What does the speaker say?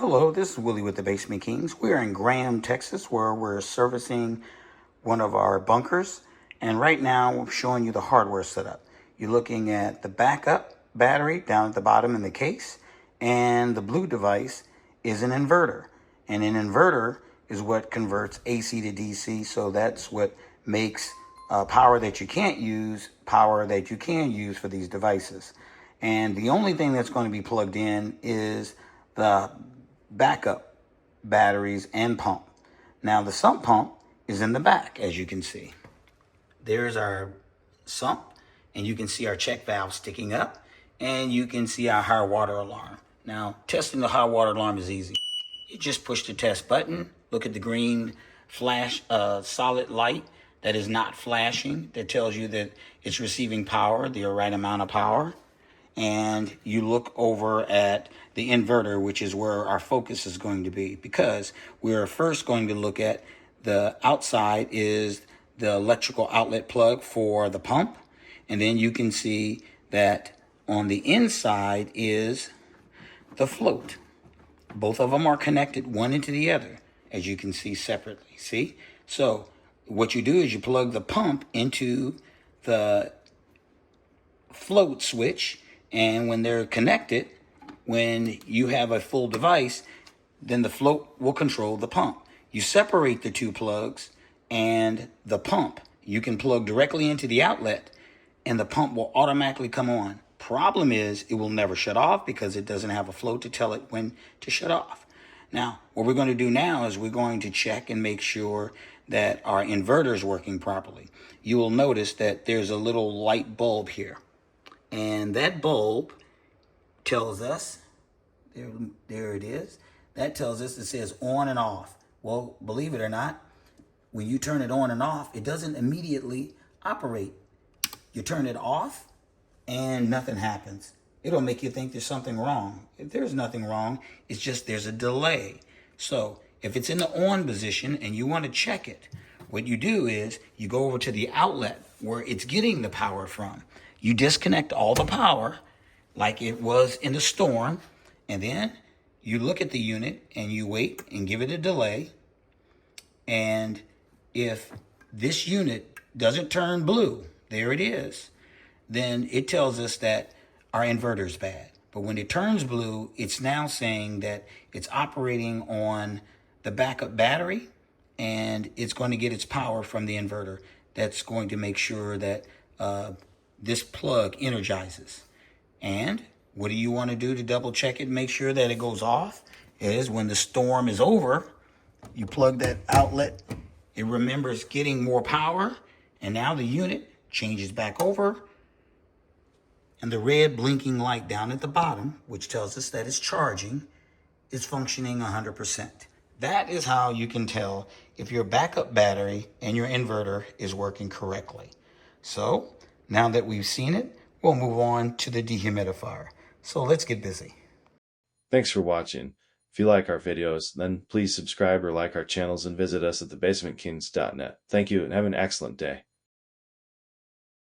Hello, this is Willie with the Basement Kings. We're in Graham, Texas, where we're servicing one of our bunkers. And right now, we're showing you the hardware setup. You're looking at the backup battery down at the bottom in the case. And the blue device is an inverter. And an inverter is what converts AC to DC. So that's what makes power that you can't use, power that you can use for these devices. And the only thing that's going to be plugged in is the backup batteries and pump. Now the sump pump is in the back, as you can see. There's our sump, and you can see our check valve sticking up, and you can see our high water alarm. Now, testing the high water alarm is easy. You just push the test button, look at the green flash, solid light that is not flashing, that tells you that it's receiving power, the right amount of power. And you look over at the inverter, which is where our focus is going to be, because we're first going to look at the outside is the electrical outlet plug for the pump. And then you can see that on the inside is the float. Both of them are connected one into the other, as you can see separately. See? So what you do is you plug the pump into the float switch, and when they're connected, when you have a full device, then the float will control the pump. You separate the two plugs and the pump. You can plug directly into the outlet and the pump will automatically come on. Problem is, it will never shut off because it doesn't have a float to tell it when to shut off. Now, what we're going to do now is we're going to check and make sure that our inverter is working properly. You will notice that there's a little light bulb here. And that bulb tells us, there it is, that tells us, it says on and off. Well, believe it or not, when you turn it on and off, it doesn't immediately operate. You turn it off and nothing happens. It'll make you think there's something wrong. If there's nothing wrong, it's just there's a delay. So if it's in the on position and you want to check it, what you do is you go over to the outlet where it's getting the power from. You disconnect all the power like it was in the storm, and then you look at the unit and you wait and give it a delay. And if this unit doesn't turn blue, there it is, then it tells us that our inverter is bad. But when it turns blue, it's now saying that it's operating on the backup battery and it's going to get its power from the inverter. That's going to make sure that this plug energizes. And what do you want to do to double check it and make sure that it goes off? Is when the storm is over, you plug that outlet, it remembers getting more power, and now the unit changes back over, and the red blinking light down at the bottom, which tells us that it's charging, is functioning 100%. That is how you can tell if your backup battery and your inverter is working correctly. So now that we've seen it, we'll move on to the dehumidifier. So let's get busy. Thanks for watching. If you like our videos, then please subscribe or like our channels and visit us at thebasementkings.net. Thank you and have an excellent day.